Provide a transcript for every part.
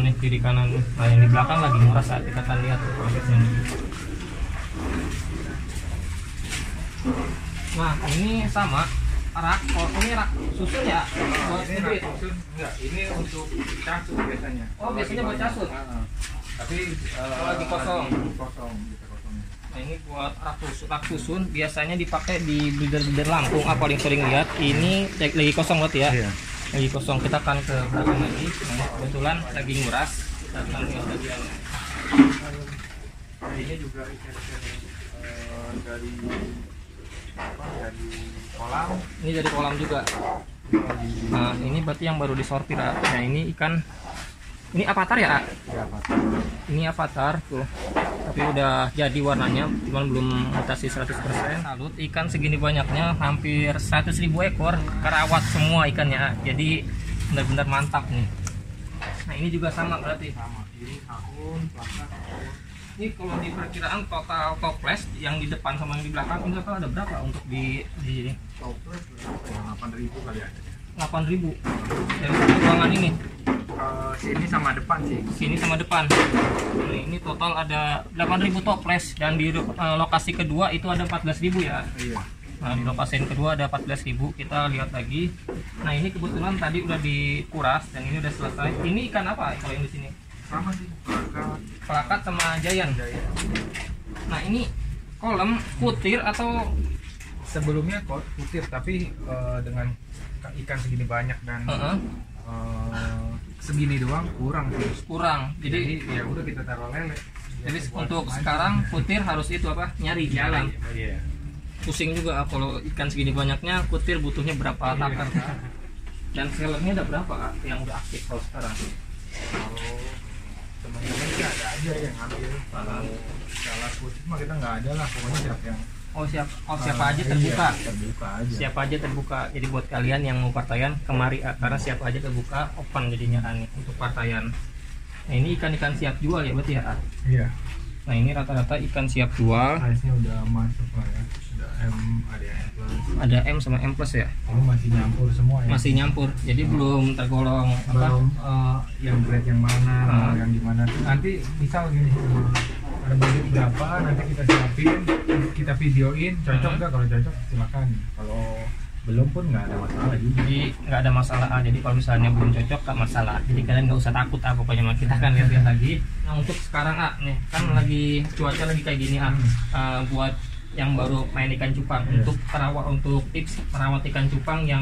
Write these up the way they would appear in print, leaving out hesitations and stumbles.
nih kiri kanan. Nah yang di belakang lagi nguras, saat kita akan lihat prosesnya. Nah ini sama rak, ini rak susun ya? Buat Ini rak susun enggak, ini untuk casut biasanya. Oh biasanya buat casut? Tapi kalau lagi kosong? Kosong, bisa kosong. Nah ini buat rak susun biasanya dipakai di breeder Lampung. Apa yang sering lihat ini lagi kosong buat ya? Iya. Lagi kosong, kita akan ke belakang lagi. Nah, kebetulan lagi nguras, kita akan lihat bagiannya. Ini juga dari kolam. Ini dari kolam juga. Nah ini berarti yang baru disortir. Nah ini ikan, ini avatar ya? Ya, avatar. Ini avatar tuh, tapi udah jadi warnanya, cuman belum mutasi 100%. Salut, ikan segini banyaknya, hampir 100.000 ekor, kerawat semua ikannya, jadi benar-benar mantap nih. Nah ini juga sama berarti. Sama, ini tahun, plakat. Ini kalau di perkiraan total toples yang di depan sama yang di belakang, ini ada berapa untuk di sini? Toples 8.000 kali ya. 8.000 dari satu ruangan ini. Sini sama depan sih. Sini sama depan. Ini total ada 8.000 toples, dan di lokasi kedua itu ada 14.000 ya. Iya. Nah di lokasi yang kedua ada 14.000. Kita lihat lagi. Nah ini kebetulan tadi udah dikuras dan ini udah selesai. Ini ikan apa kalau yang di sini? Sama sih. Pelakat sama Giant. Nah ini kolam kutir atau Sebelumnya kutir, tapi dengan ikan segini banyak dan segini doang kurang sih. kurang? Jadi ya udah kita taruh lele. Jadi untuk sekarang kutir harus itu apa? Nyari jalan. Iya. Pusing juga kalau ikan segini banyaknya, kutir butuhnya berapa takar. Dan sellernya ada berapa yang udah aktif kalau sekarang? Kalau teman-teman sih ada aja yang ambil. Kalau salah kutir mah kita nggak ada lah, pokoknya siapa yang siapa aja terbuka. Iya, terbuka aja. Siapa aja terbuka. Jadi buat kalian yang mau partaian kemari, karena siapa aja terbuka, open jadinya untuk partaian. Nah ini ikan-ikan siap jual ya berarti ya? Iya. Nah ini rata-rata ikan siap jual. Size-nya udah masuk lah ya. Sudah M, ada yang M plus. Ada M sama M plus ya? Ini masih nyampur semua ya. Masih nyampur. Jadi belum tergolong belum yang grade yang mana, yang gimana. Nanti misal gini, ada budget berapa, nanti kita siapin, kita videoin, cocok nggak? Kalau cocok silakan. Kalau belum pun nggak ada masalah juga. Jadi nggak ada masalah. Jadi kalau misalnya belum cocok nggak masalah. Jadi kalian nggak usah takut pokoknya mah, kita akan lihat lagi. Nah untuk sekarang nih kan lagi cuaca lagi kayak gini buat yang baru main ikan cupang, untuk tips merawat ikan cupang yang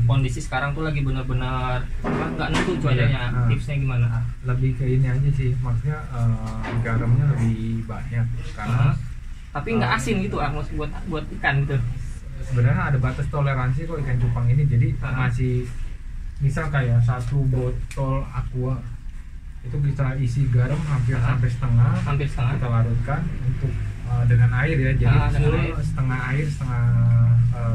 kondisi sekarang tuh lagi benar-benar nggak nentu cuacanya. Tipsnya gimana? Lebih ke ini aja sih, maksudnya garamnya lebih banyak karena tapi nggak asin gitu buat ikan gitu. Sebenarnya ada batas toleransi kok ikan cupang ini, jadi masih misal kayak satu botol aqua itu bisa isi garam hampir sampai setengah kita larutkan untuk dengan air ya, jadi full setengah air setengah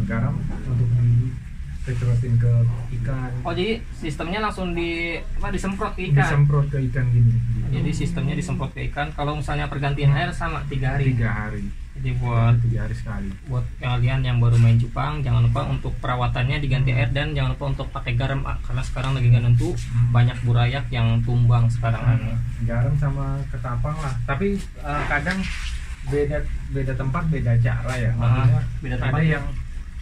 garam untuk dicecerotin ke ikan. Oh jadi sistemnya langsung disemprot ke ikan? Disemprot ke ikan gini gitu. Jadi sistemnya disemprot ke ikan. Kalau misalnya pergantian air sama 3 hari? 3 hari. Jadi buat 3 hari sekali. Buat kalian yang baru main cupang, jangan lupa untuk perawatannya diganti air, dan jangan lupa untuk pakai garam karena sekarang lagi nggak nentu, banyak burayak yang tumbang sekarang. Garam sama ketapang lah. Tapi kadang beda tempat beda cara ya. Maksudnya beda tempat. Ada yang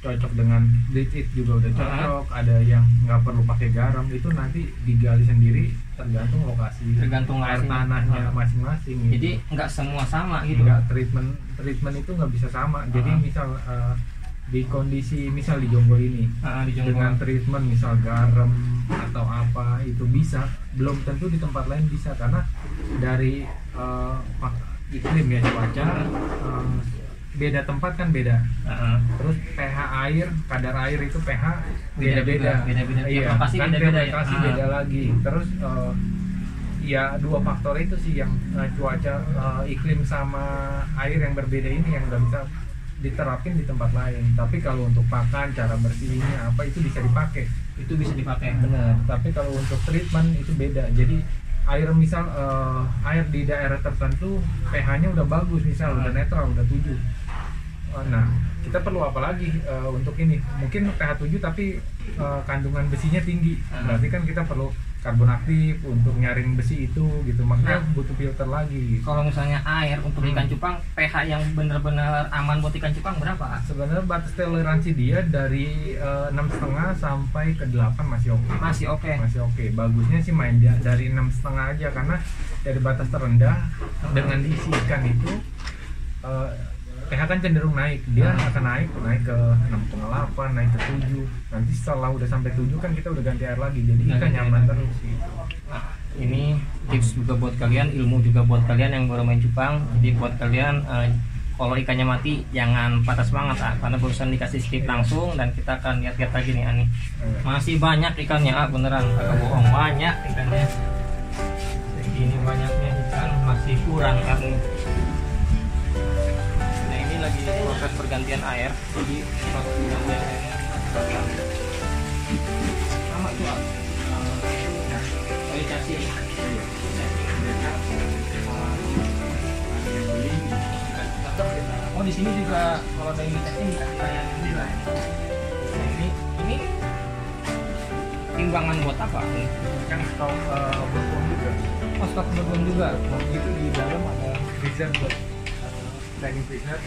cocok dengan bleach juga udah cocok, ada yang nggak perlu pakai garam, itu nanti digali sendiri tergantung lokasi, tergantung air tanahnya masing-masing gitu. Jadi nggak semua sama gitu. Nggak, treatment itu nggak bisa sama. Jadi misal di kondisi misal di Jonggol ini dengan treatment misal garam atau apa itu bisa, belum tentu di tempat lain bisa, karena dari iklim ya, cuaca, beda tempat kan beda. Terus pH air, kadar air itu pH beda-beda. Iya, lokasi kan beda-beda ya. lokasi beda lagi. Terus ya dua faktor itu sih yang cuaca, iklim sama air yang berbeda ini yang nggak bisa diterapin di tempat lain. Tapi kalau untuk pakan, cara bersihnya apa itu bisa dipakai. Itu bisa dipakai. Benar. Tapi kalau untuk treatment itu beda. Jadi air misal air di daerah tertentu pH-nya udah bagus, misal udah netral, udah 7. Nah, kita perlu apa lagi untuk ini? Mungkin pH 7 tapi kandungan besinya tinggi. Berarti kan kita perlu karbon aktif untuk nyaring besi itu gitu, makanya butuh filter lagi. Kalau misalnya air untuk ikan cupang, pH yang benar-benar aman buat ikan cupang berapa? Sebenarnya batas toleransi dia dari 6,5 sampai ke 8 masih oke. Masih oke. Bagusnya sih main dari 6,5 aja, karena dari batas terendah dengan diisi ikan itu pH kan cenderung naik, dia akan naik ke 6,8, naik ke 7. Nanti setelah udah sampai 7 kan kita udah ganti air lagi, jadi ikan nyaman terus sih. Nah, ini tips juga buat kalian, ilmu juga buat kalian yang baru main cupang. Jadi buat kalian kalau ikannya mati jangan patah semangat, karena barusan dikasih tip langsung dan kita akan lihat-lihat lagi nih Ani. Masih banyak ikannya, beneran kagak bohong, banyak ikannya. Segini banyaknya ikan masih kurang nih. Lagi proses pergantian air, jadi proses pergantian airnya sama itu kualitasnya. Oh di sini juga kalau ada imitasi dikasih kayak juga. Ini timbangan buat apa? Kan stok berbom juga. Oh, stok berbom juga. Itu di dalam ada freezer buat training freezer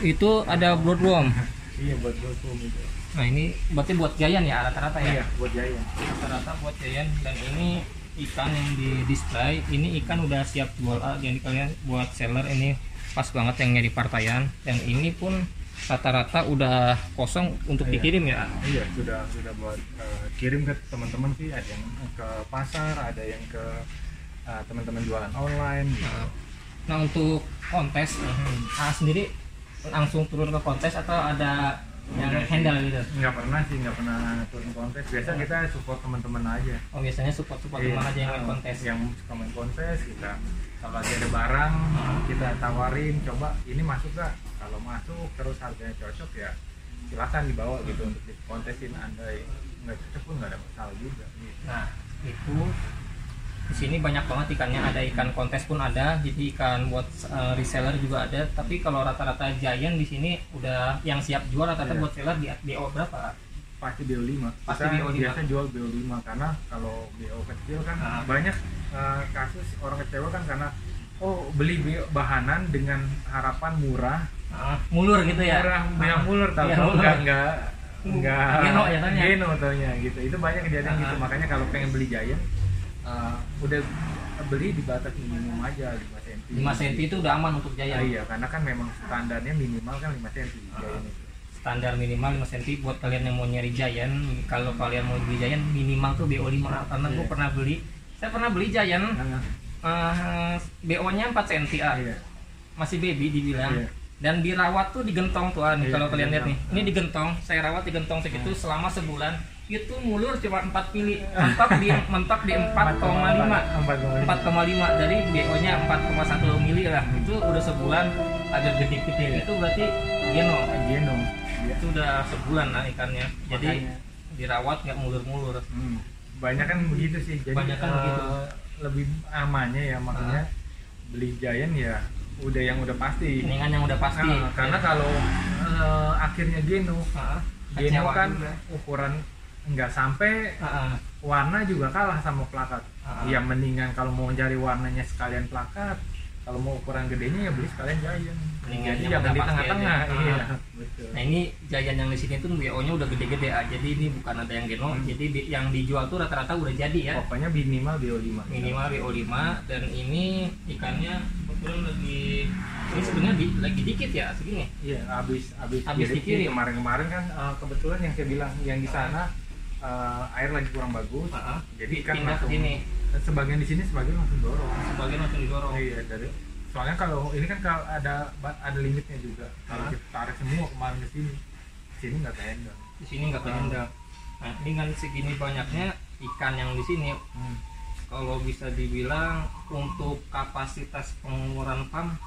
itu ada bloodworm. Iya, buat bloodworm itu. Nah ini berarti buat giant ya rata-rata ya? Iya, buat giant. Rata-rata buat giant. Dan ini ikan yang di display, ini ikan udah siap jual. Jadi kalian buat seller ini pas banget yang nyari partaian. Dan ini pun rata-rata udah kosong untuk dikirim ya? Iya, sudah buat kirim ke teman-teman sih. Ada yang ke pasar, ada yang ke teman-teman jualan online gitu. Nah untuk kontes sendiri langsung turun ke kontes atau ada yang handle gitu? Nggak pernah turun kontes. Biasa kita support teman-teman aja. Oh biasanya support teman aja yang main kontes. Yang suka main kontes kita kalau lagi ada barang kita tawarin, coba ini masuk nggak? Kalau masuk terus harganya cocok ya silakan dibawa gitu untuk dikontesin. Andai nggak cocok pun nggak ada masalah juga. Gitu. Nah itu di sini banyak banget ikannya, ada ikan kontes pun ada, jadi ikan buat reseller juga ada. Tapi kalau rata-rata giant di sini udah yang siap jual rata-rata buat seller di BO berapa? Pasti BO5. Pasti kita BO5. Biasa jual BO5 karena kalau BO kecil kan banyak kasus orang kecewa kan karena beli bahanan dengan harapan murah, mulur gitu ya. Mulur tahu enggak geno taunya gitu. Itu banyak kejadian gitu. Makanya kalau pengen beli giant udah beli di batas minimum aja 5 cm. 5 cm itu udah aman untuk giant. Iya, karena kan memang standarnya minimal kan 5 cm giant itu. Standar minimal 5 cm buat kalian yang mau nyari giant. Kalau kalian mau beli giant minimal tuh BO5 karena gue saya pernah beli giant BO-nya 4 cm masih baby dibilang. Dan dirawat tuh digentong tuh nih kalau kalian lihat nih. Ini digentong, saya rawat digentong segitu selama sebulan. Itu mulur cuma 4 mili, mentok di 4,5 dari BO nya 4,1 mili lah. Itu udah sebulan agak gede-gede. Itu berarti geno. Itu udah sebulan lah ikannya. Jadi dirawat nggak mulur-mulur. Banyak kan begitu sih. Jadi lebih amannya ya, makanya beli giant ya yang udah pasti. Mendingan yang udah pasti. Karena kalau akhirnya geno kan ukuran nggak sampai, warna juga kalah sama plakat. Ya mendingan kalau mau cari warnanya sekalian plakat, kalau mau ukuran gedenya ya beli sekalian giant. Jadi jangan di tengah-tengah. Iya, betul. Nah ini giant yang di sini tuh BO-nya udah gede-gede jadi ini bukan ada yang geno. Jadi yang dijual tuh rata-rata udah jadi ya. Pokoknya minimal BO5. Minimal BO5 dan ini ikannya kebetulan ini sebenarnya lagi dikit ya segini. Iya, habis dikirim. Kemarin kan kebetulan yang saya bilang yang di sana air lagi kurang bagus. Jadi ikan langsung sini. Sebagian di sini, sebagian langsung didorong. Iya, soalnya kalau ini kan ada limitnya juga. Kalau kita tarik semua kemarin ke sini nggak kehendang. Di sini nggak kehendang. Nah, ini kan segini banyaknya ikan yang di sini. Kalau bisa dibilang untuk kapasitas pengeluaran PAM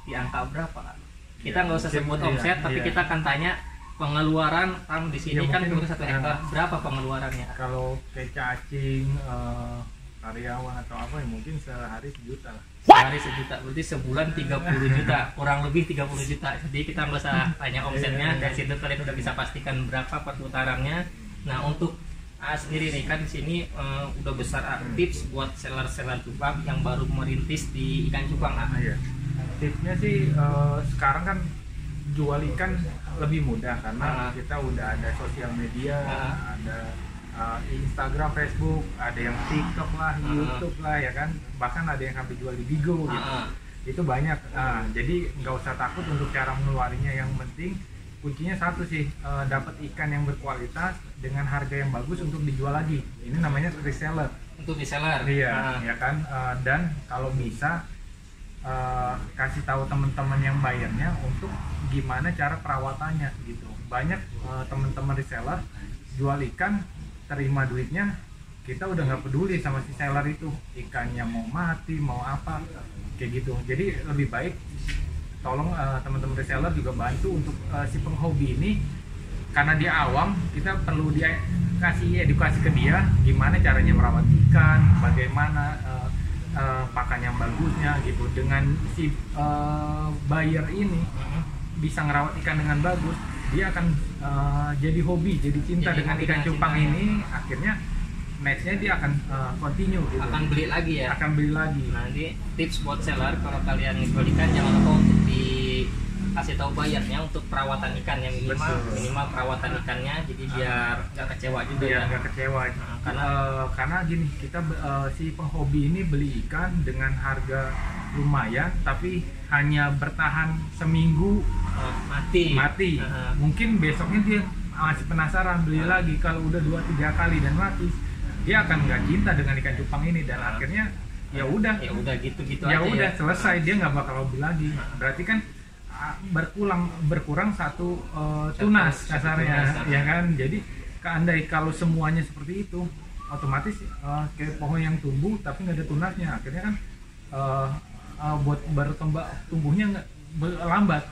di angka berapa? Kita nggak usah sebut omset, tapi kita akan tanya pengeluaran PAM di sini kan untuk 1 hektar berapa pengeluarannya? Kalau kayak cacing, karyawan atau apa ya mungkin sehari 1 juta lah. Sehari 1 juta, berarti sebulan 30 juta, kurang lebih 30 juta. Jadi kita nggak usah tanya omsetnya, dari situ kalian udah bisa pastikan berapa perputarannya. Nah untuk sendiri nih kan di sini udah besar tips buat seller-seller cupang yang baru merintis di ikan cupang. Iya. Tipsnya sih sekarang kan jual ikan lebih mudah karena kita udah ada sosial media, ada Instagram, Facebook, ada yang TikTok lah, YouTube lah ya kan, bahkan ada yang sampai jual di Bigo gitu. Itu banyak. Jadi nggak usah takut untuk cara mengeluarinya, yang penting kuncinya satu sih, dapat ikan yang berkualitas dengan harga yang bagus untuk dijual lagi. Ini namanya reseller. Untuk reseller. Iya, ya kan. Dan kalau bisa kasih tahu teman-teman yang bayarnya untuk gimana cara perawatannya gitu. Banyak teman-teman reseller jual ikan, terima duitnya, kita udah nggak peduli sama si seller itu, ikannya mau mati mau apa kayak gitu. Jadi lebih baik tolong teman-teman reseller juga bantu untuk si penghobi ini, karena dia awam, kita perlu dia kasih edukasi ke dia gimana caranya merawat ikan, bagaimana pakan yang bagusnya gitu. Dengan si buyer ini bisa ngerawat ikan dengan bagus, dia akan jadi hobi, jadi cinta dengan ikan cupang ini. Akhirnya nextnya dia akan continue gitu. Akan beli lagi ya? Akan beli lagi. Nah, ini tips buat seller, kalau kalian jual ikan jangan lupa untuk dikasih tahu bayarnya untuk perawatan ikan yang minimal perawatan ikannya, jadi biar nggak kecewa juga. Biar nggak kecewa. Karena gini, kita si penghobi ini beli ikan dengan harga lumayan, tapi hanya bertahan seminggu mati. Mungkin besoknya dia masih penasaran beli lagi. Kalau udah 2-3 kali dan mati, dia akan nggak cinta dengan ikan cupang ini, dan akhirnya ya udah gitu ya aja udah ya. Selesai, dia nggak bakal hobi lagi. Berarti kan berkurang satu tunas kasarnya, ya kan. Jadi andai kalau semuanya seperti itu, otomatis kayak pohon yang tumbuh tapi nggak ada tunasnya, akhirnya kan buat berkembang tumbuhnya nggak lambat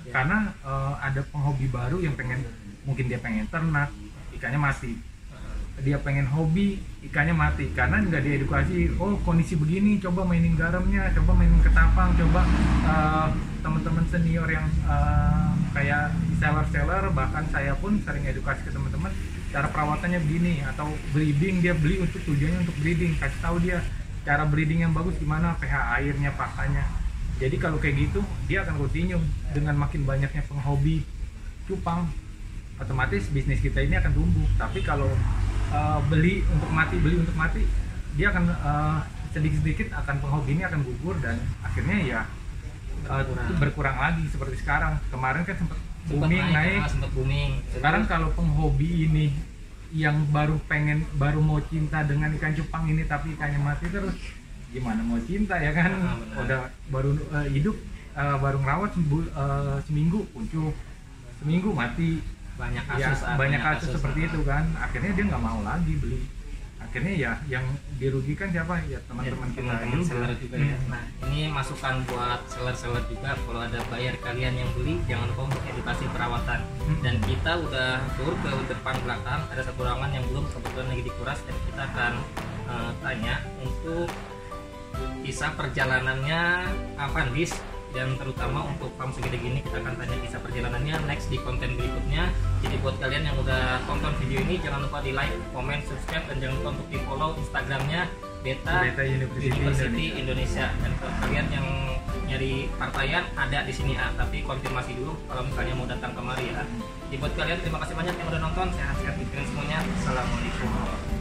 ya. Karena ada penghobi baru yang mungkin dia pengen ternak, ikannya mati. Dia pengen hobi, ikannya mati karena nggak diedukasi. Oh, kondisi begini, coba mainin garamnya, coba mainin ketapang, coba teman-teman senior yang kayak seller, bahkan saya pun sering edukasi ke teman-teman, cara perawatannya begini, atau breeding, dia beli untuk tujuannya untuk breeding, kasih tahu dia cara breeding yang bagus gimana, pH airnya, pakannya. Jadi kalau kayak gitu, dia akan continue. Dengan makin banyaknya penghobi cupang, otomatis bisnis kita ini akan tumbuh. Tapi kalau beli untuk mati, dia akan sedikit-sedikit akan penghobi ini akan gugur, dan akhirnya ya berkurang lagi seperti sekarang. Kemarin kan sempat naik. Sekarang kalau penghobi ini yang baru mau cinta dengan ikan cupang ini tapi ikannya mati terus, gimana mau cinta ya kan? Udah baru hidup, baru ngerawat seminggu kuncup, seminggu mati. Banyak kasus seperti itu kan. Akhirnya dia nggak mau lagi beli. Akhirnya ya yang dirugikan siapa? Ya teman-teman kita seller juga ya. Nah, ini masukan buat seller juga, kalau ada buyer kalian yang beli, jangan lupa untuk edukasi perawatan. Dan kita udah tur ke depan belakang, ada satu ruangan yang belum kebetulan lagi dikuras, dan kita akan tanya untuk kisah perjalanannya Avandis, dan terutama untuk farm segede gini kita akan tanya kisah perjalanannya next di konten berikutnya. Jadi buat kalian yang udah tonton video ini, jangan lupa di like, comment, subscribe, dan jangan lupa untuk di follow Instagramnya Beta University Indonesia. Dan kalau kalian yang nyari partaian, ada di sini tapi konfirmasi dulu kalau misalnya mau datang kemari ya. Jadi buat kalian, terima kasih banyak yang udah nonton, sehat-sehat pikiran semuanya. Assalamualaikum.